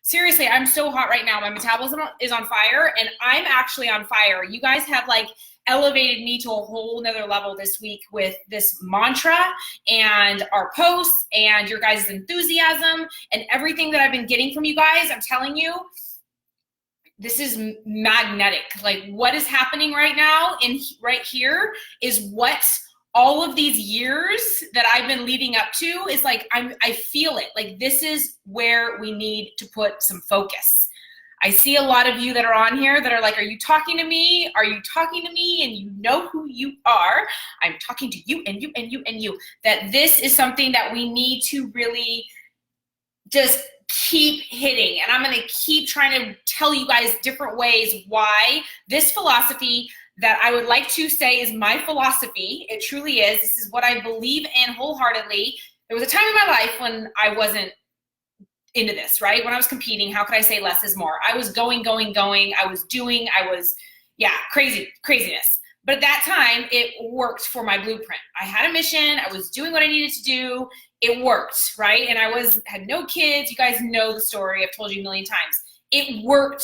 Seriously, I'm so hot right now. My metabolism is on fire, and I'm actually on fire. You guys have like elevated me to a whole nother level this week with this mantra and our posts and your guys' enthusiasm and everything that I've been getting from you guys. I'm telling you, this is magnetic. Like what is happening right now and right here is what all of these years that I've been leading up to is like, I feel it. Like this is where we need to put some focus. I see a lot of you that are on here that are like, are you talking to me? Are you talking to me? And you know who you are. I'm talking to you and you and you and you. That this is something that we need to really just keep hitting. And I'm going to keep trying to tell you guys different ways why this philosophy that I would like to say is my philosophy. It truly is. This is what I believe in wholeheartedly. There was a time in my life when I wasn't into this, right? When I was competing, how could I say less is more? I was going. I was doing, craziness. But at that time, it worked for my blueprint. I had a mission. I was doing what I needed to do. It worked, right? And I had no kids. You guys know the story. I've told you a million times. It worked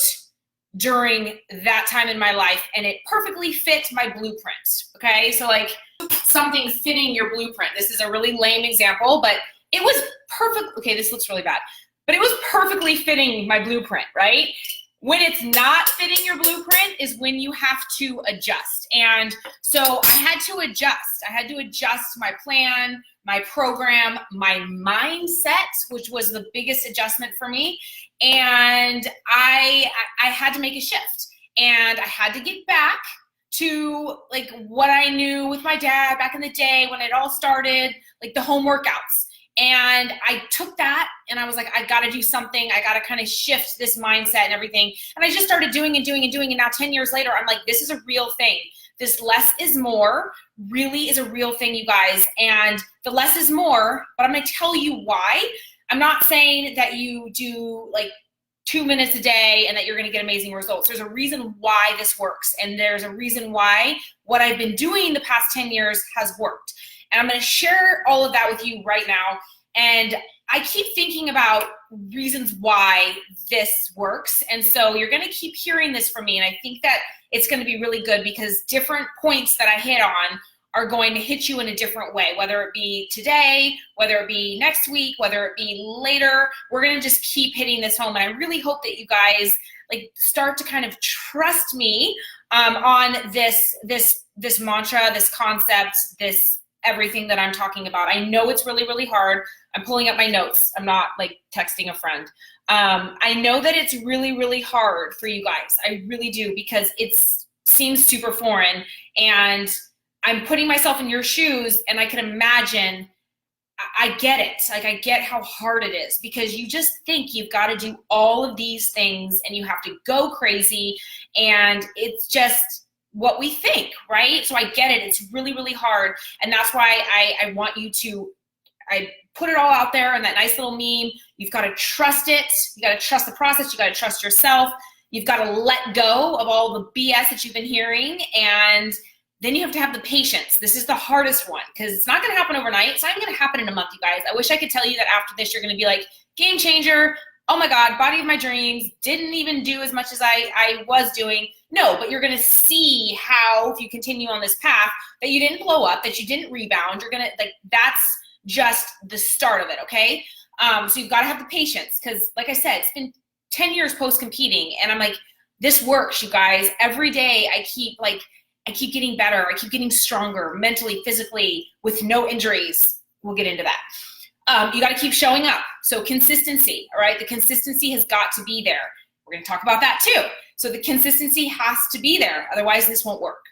during that time in my life, and it perfectly fit my blueprint, okay? So like something fitting your blueprint. This is a really lame example, but it was perfect. Okay, this looks really bad, but it was perfectly fitting my blueprint, right? When it's not fitting your blueprint is when you have to adjust. And so I had to adjust. I had to adjust my plan, my program, my mindset, which was the biggest adjustment for me. And I had to make a shift. And I had to get back to like what I knew with my dad back in the day when it all started, like the home workouts. And I took that and I was like, I got to do something. I got to kind of shift this mindset and everything. And I just started doing. And now 10 years later, I'm like, this is a real thing. This less is more really is a real thing, you guys. And the less is more, but I'm going to tell you why. I'm not saying that you do like 2 minutes a day and that you're going to get amazing results. There's a reason why this works. And there's a reason why what I've been doing the past 10 years has worked. And I'm going to share all of that with you right now. And I keep thinking about reasons why this works. And so you're going to keep hearing this from me. And I think that it's going to be really good because different points that I hit on are going to hit you in a different way, whether it be today, whether it be next week, whether it be later. We're going to just keep hitting this home. And I really hope that you guys like start to kind of trust me on this mantra, this concept, this everything that I'm talking about. I know it's really, really hard. I'm pulling up my notes. I'm not like texting a friend. I know that it's really, really hard for you guys. I really do, because it seems super foreign, and I'm putting myself in your shoes, and I can imagine, I get it. Like I get how hard it is, because you just think you've got to do all of these things and you have to go crazy, and it's just what we think, right? So I get it. It's really, really hard. And that's why I want you to, I put it all out there in that nice little meme. You've got to trust it. You got to trust the process. You got to trust yourself. You've got to let go of all the BS that you've been hearing. And then you have to have the patience. This is the hardest one, because it's not going to happen overnight. It's not even going to happen in a month, you guys. I wish I could tell you that after this, you're going to be like, game changer. Oh my God, body of my dreams, didn't even do as much as I was doing. No, but you're gonna see how, if you continue on this path, that you didn't blow up, that you didn't rebound. You're gonna, like, that's just the start of it, okay? So you've gotta have the patience, because like I said, it's been 10 years post-competing, and I'm like, this works, you guys. Every day I keep getting better. I keep getting stronger mentally, physically, with no injuries. We'll get into that. You got to keep showing up. So consistency, all right? The consistency has got to be there. We're going to talk about that too. So the consistency has to be there. Otherwise, this won't work.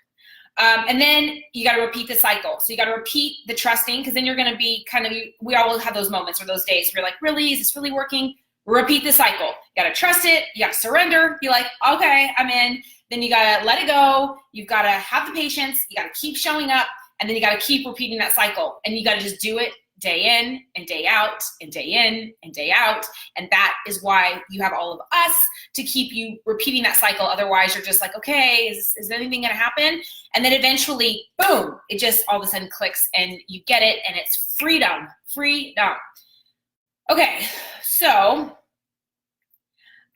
And then you got to repeat the cycle. So you got to repeat the trusting, because then you're going to be kind of, we all have those moments or those days where you're like, really? Is this really working? Repeat the cycle. You got to trust it. You got to surrender. Be like, okay, I'm in. Then you got to let it go. You've got to have the patience. You got to keep showing up. And then you got to keep repeating that cycle. And you got to just do it day in and day out and day in and day out. And that is why you have all of us to keep you repeating that cycle. Otherwise, you're just like, okay, is anything going to happen? And then eventually, boom, it just all of a sudden clicks and you get it, and it's freedom. Okay, so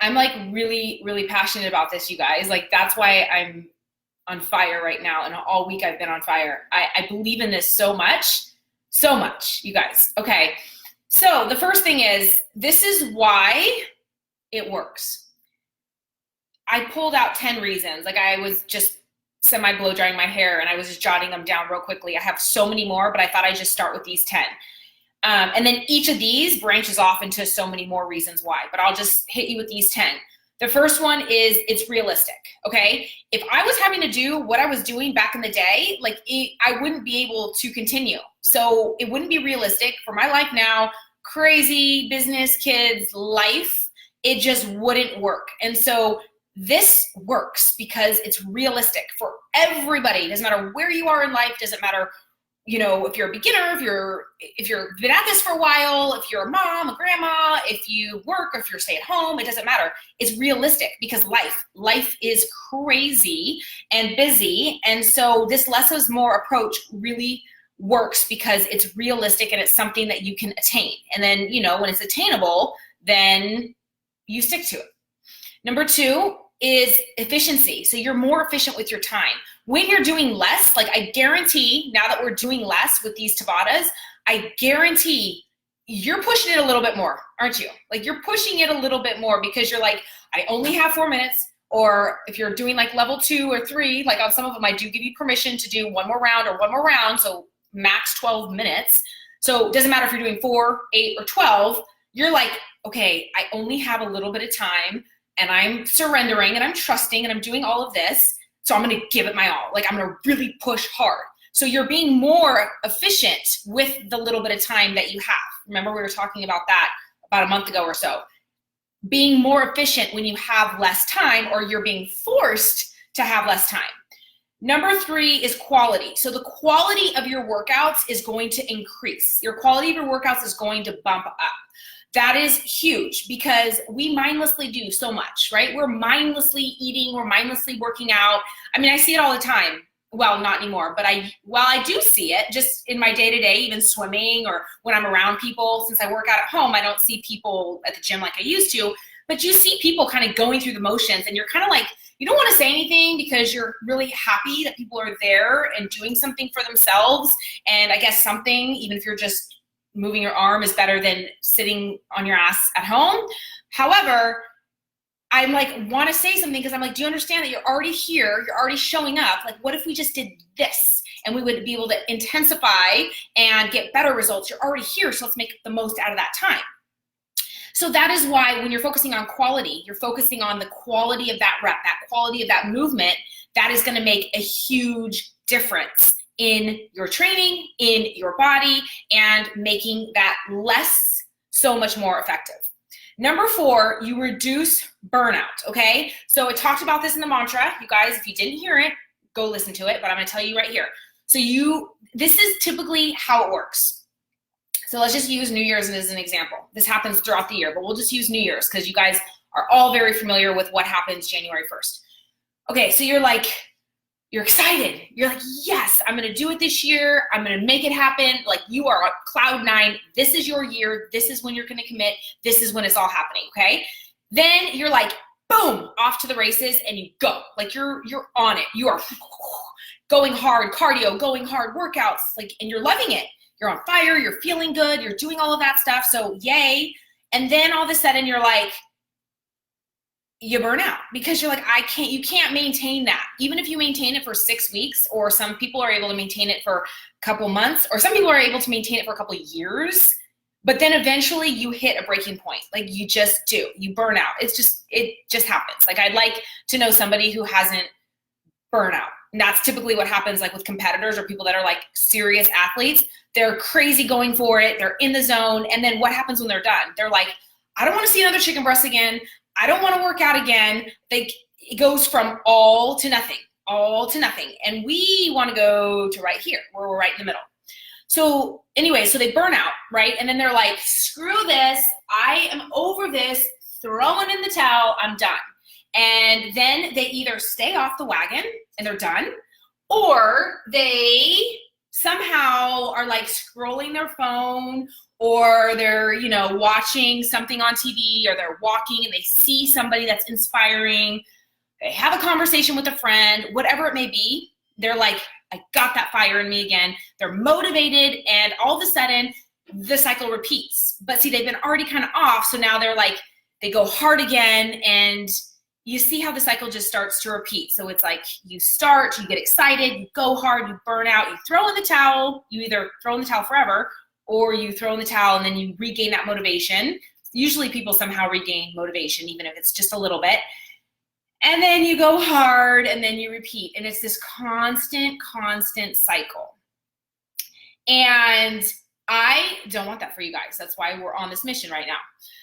I'm like really, really passionate about this, you guys. Like that's why I'm on fire right now. And all week I've been on fire. I believe in this so much, you guys. Okay. So the first thing is, this is why it works. I pulled out 10 reasons. Like I was just semi blow drying my hair and I was just jotting them down real quickly. I have so many more, but I thought I'd just start with these 10. And then each of these branches off into so many more reasons why, but I'll just hit you with these 10. The first one is it's realistic, okay? If I was having to do what I was doing back in the day, like I wouldn't be able to continue. So it wouldn't be realistic for my life now, crazy business, kids, life, it just wouldn't work. And so this works because it's realistic for everybody. It doesn't matter where you are in life, doesn't matter, you know, if you're a beginner, if you're been at this for a while, if you're a mom, a grandma, if you work, or if you're stay at home, it doesn't matter. It's realistic because life is crazy and busy. And so this less is more approach really works because it's realistic and it's something that you can attain. And then, you know, when it's attainable, then you stick to it. Number 2 is efficiency. So you're more efficient with your time. When you're doing less, like I guarantee now that we're doing less with these Tabatas, I guarantee you're pushing it a little bit more, aren't you? Like you're pushing it a little bit more because you're like, I only have 4 minutes. Or if you're doing like level 2 or 3, like on some of them, I do give you permission to do one more round. So max 12 minutes. So it doesn't matter if you're doing 4, 8, or 12, you're like, okay, I only have a little bit of time and I'm surrendering and I'm trusting and I'm doing all of this. So I'm going to give it my all. Like I'm going to really push hard. So you're being more efficient with the little bit of time that you have. Remember we were talking about that about a month ago or so. Being more efficient when you have less time or you're being forced to have less time. Number 3 is quality. So the quality of your workouts is going to increase. Your quality of your workouts is going to bump up. That is huge because we mindlessly do so much, right? We're mindlessly eating, we're mindlessly working out. I mean, I see it all the time. Well, not anymore, but I do see it just in my day-to-day, even swimming or when I'm around people. Since I work out at home, I don't see people at the gym like I used to, but you see people kind of going through the motions and you're kind of like, you don't want to say anything because you're really happy that people are there and doing something for themselves. And I guess something, even if you're just moving your arm, is better than sitting on your ass at home. However, I'm like, want to say something because I'm like, do you understand that you're already here? You're already showing up. Like, what if we just did this and we would be able to intensify and get better results? You're already here, so let's make the most out of that time. So that is why when you're focusing on quality, you're focusing on the quality of that rep, that quality of that movement, that is going to make a huge difference in your training, in your body, and making that less so much more effective. Number 4, you reduce burnout, okay? So I talked about this in the mantra. You guys, if you didn't hear it, go listen to it, but I'm gonna tell you right here. So this is typically how it works. So let's just use New Year's as an example. This happens throughout the year, but we'll just use New Year's because you guys are all very familiar with what happens January 1st. Okay, so you're excited. You're like, yes, I'm going to do it this year. I'm going to make it happen. Like you are on cloud 9. This is your year. This is when you're going to commit. This is when it's all happening. Okay. Then you're like, boom, off to the races and you go. Like you're on it. You are going hard cardio, going hard workouts, like, and you're loving it. You're on fire. You're feeling good. You're doing all of that stuff. So yay. And then all of a sudden you're like, you burn out because you're like, you can't maintain that. Even if you maintain it for 6 weeks, or some people are able to maintain it for a couple months, or some people are able to maintain it for a couple of years, but then eventually you hit a breaking point. Like you just do, you burn out. It just happens. Like I'd like to know somebody who hasn't burned out. And that's typically what happens like with competitors or people that are like serious athletes. They're crazy going for it. They're in the zone. And then what happens when they're done? They're like, I don't want to see another chicken breast again. I don't want to work out again. It goes from all to nothing. And we want to go to right here where we're right in the middle. So anyway, so they burn out, right? And then they're like, screw this. I am over this, throwing in the towel. I'm done. And then they either stay off the wagon and they're done, or they somehow are like scrolling their phone, or they're, you know, watching something on TV, or they're walking and they see somebody that's inspiring, they have a conversation with a friend, whatever it may be, they're like, I got that fire in me again. They're motivated, and all of a sudden the cycle repeats. But see, they've been already kind of off, so now they're like, they go hard again, and you see how the cycle just starts to repeat. So it's like you start, you get excited, you go hard, you burn out, you throw in the towel. You either throw in the towel forever, or you throw in the towel and then you regain that motivation. Usually people somehow regain motivation, even if it's just a little bit. And then you go hard, and then you repeat. And it's this constant cycle. And I don't want that for you guys. That's why we're on this mission right now.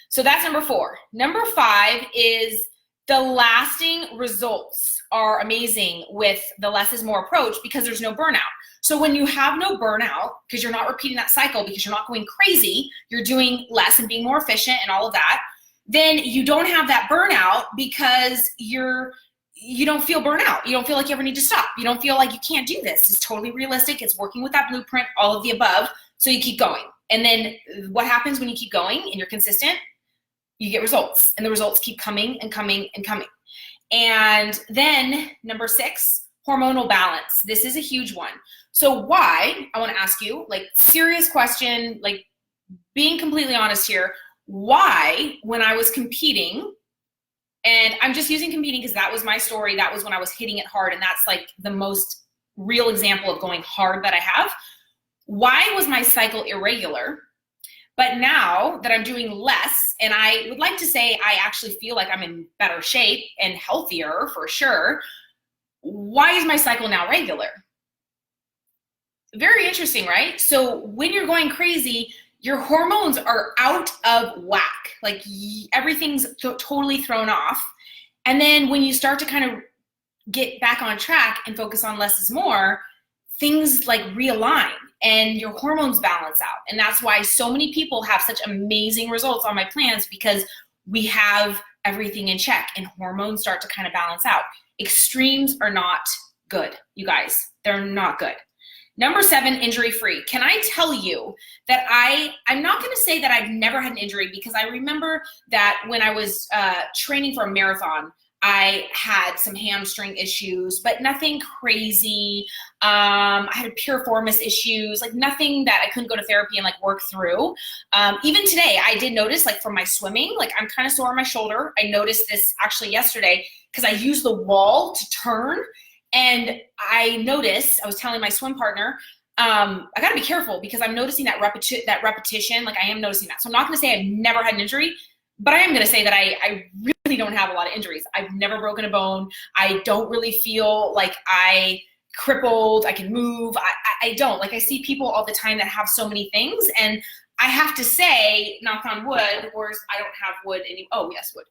So that's number 4. Number 5 is the lasting results are amazing with the less is more approach, because there's no burnout. So when you have no burnout, because you're not repeating that cycle, because you're not going crazy, you're doing less and being more efficient and all of that, then you don't have that burnout, because you don't feel burnout. You don't feel like you ever need to stop. You don't feel like you can't do this. It's totally realistic. It's working with that blueprint, all of the above. So you keep going. And then what happens when you keep going and you're consistent? You get results, and the results keep coming and coming and coming. And then number 6, hormonal balance. This is a huge one. So why, I want to ask you, like, serious question, like being completely honest here, why, when I was competing, and I'm just using competing because that was my story, that was when I was hitting it hard, and that's like the most real example of going hard that I have. Why was my cycle irregular? But now that I'm doing less, and I would like to say I actually feel like I'm in better shape and healthier for sure, why is my cycle now regular? Very interesting, right? So when you're going crazy, your hormones are out of whack. Like everything's totally thrown off. And then when you start to kind of get back on track and focus on less is more, things like realign and your hormones balance out. And that's why so many people have such amazing results on my plans, because we have everything in check and hormones start to kind of balance out. Extremes are not good, you guys. They're not good. Number 7, injury-free. Can I tell you that I'm not going to say that I've never had an injury, because I remember that when I was training for a marathon, I had some hamstring issues, but nothing crazy. I had piriformis issues, like nothing that I couldn't go to therapy and like work through. Even today, I did notice, like for my swimming, like I'm kind of sore on my shoulder. I noticed this actually yesterday because I used the wall to turn, and I noticed, I was telling my swim partner, I got to be careful because I'm noticing that repetition, like I am noticing that. So I'm not going to say I've never had an injury, but I am going to say that I really don't have a lot of injuries. I've never broken a bone. I don't really feel like I crippled. I can move. I don't. Like I see people all the time that have so many things, and I have to say, knock on wood, or I don't have wood any. Oh yes, wood.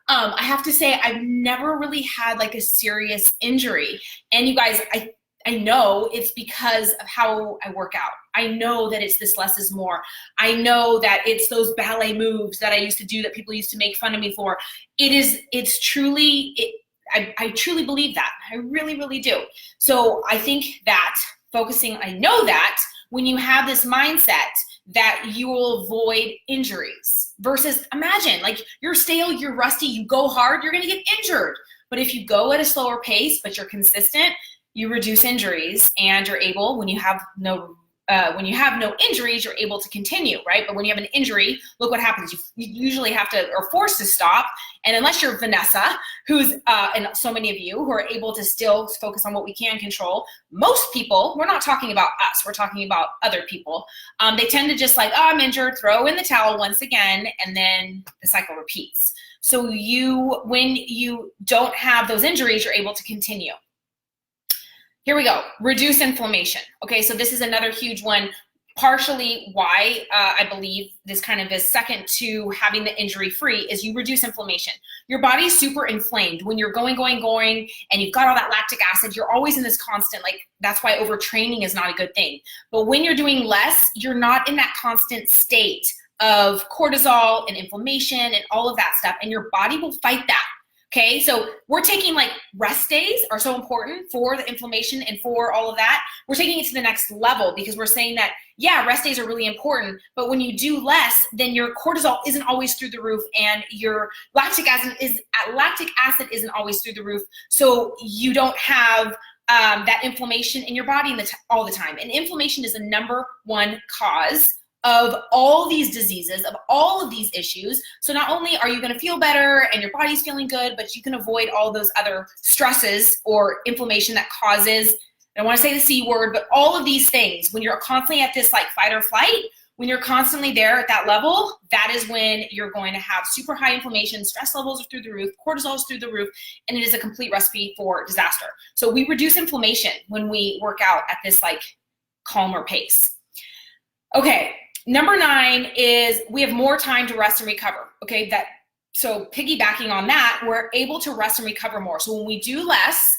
I have to say I've never really had like a serious injury. And you guys, I know it's because of how I work out. I know that it's this less is more. I know that it's those ballet moves that I used to do that people used to make fun of me for. It's truly, I truly believe that. I really, really do. So I think that focusing, I know that when you have this mindset that you will avoid injuries, versus imagine like you're stale, you're rusty, you go hard, you're gonna get injured. But if you go at a slower pace, but you're consistent, you reduce injuries, and you're able, when you have no injuries, you're able to continue, right? But when you have an injury, look what happens. You usually have to, or forced to stop. And unless you're Vanessa, who's, and so many of you who are able to still focus on what we can control, most people, we're not talking about us, we're talking about other people. They tend to just like, oh, I'm injured, throw in the towel once again, and then the cycle repeats. So when you don't have those injuries, you're able to continue. Here we go, reduce inflammation. Okay, so this is another huge one, partially why I believe this kind of is second to having the injury-free is you reduce inflammation. Your body's super inflamed. When you're going, and you've got all that lactic acid, you're always in this constant, like that's why overtraining is not a good thing. But when you're doing less, you're not in that constant state of cortisol and inflammation and all of that stuff, and your body will fight that. Okay, so we're taking like rest days are so important for the inflammation and for all of that. We're taking it to the next level because we're saying that, yeah, rest days are really important, but when you do less, then your cortisol isn't always through the roof and your lactic acid isn't always through the roof. So you don't have that inflammation in your body all the time. And inflammation is the #1 cause of all these diseases, of all of these issues. So not only are you going to feel better and your body's feeling good, but you can avoid all those other stresses or inflammation that causes, I don't want to say the C word, but all of these things. When you're constantly at this like fight or flight, when you're constantly there at that level, that is when you're going to have super high inflammation, stress levels are through the roof, cortisol is through the roof, and it is a complete recipe for disaster. So we reduce inflammation when we work out at this like calmer pace. Okay. Number 9 is we have more time to rest and recover. Okay, so piggybacking on that, we're able to rest and recover more. So when we do less,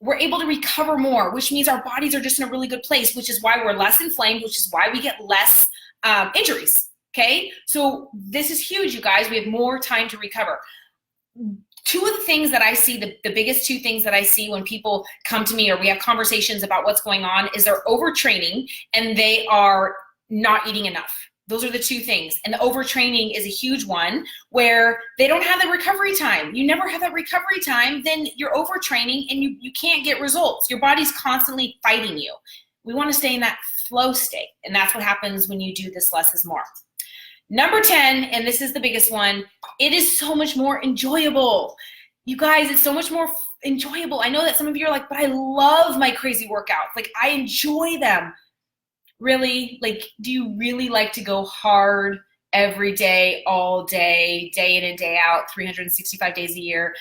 we're able to recover more, which means our bodies are just in a really good place, which is why we're less inflamed, which is why we get less injuries. Okay, so this is huge, you guys. We have more time to recover. 2 of the things that I see, the biggest 2 things that I see when people come to me or we have conversations about what's going on is they're overtraining and they are not eating enough. Those are the 2 things. And the overtraining is a huge one where they don't have the recovery time. You never have that recovery time, then you're overtraining and you can't get results. Your body's constantly fighting you. We want to stay in that flow state. And that's what happens when you do this less is more. Number 10, and this is the biggest one, it is so much more enjoyable. You guys, it's so much more enjoyable. I know that some of you are like, but I love my crazy workouts. Like I enjoy them. Really? Like, do you really like to go hard every day, all day, day in and day out, 365 days a year?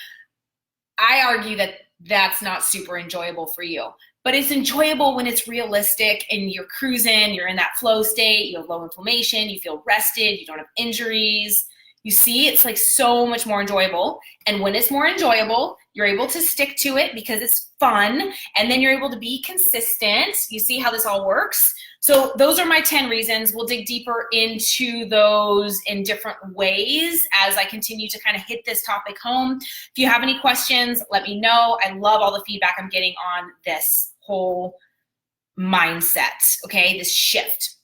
I argue that that's not super enjoyable for you, but it's enjoyable when it's realistic and you're cruising, you're in that flow state, you have low inflammation, you feel rested, you don't have injuries. You see, it's like so much more enjoyable. And when it's more enjoyable, you're able to stick to it because it's fun. And then you're able to be consistent. You see how this all works? So those are my 10 reasons. We'll dig deeper into those in different ways as I continue to kind of hit this topic home. If you have any questions, let me know. I love all the feedback I'm getting on this whole mindset, okay, this shift.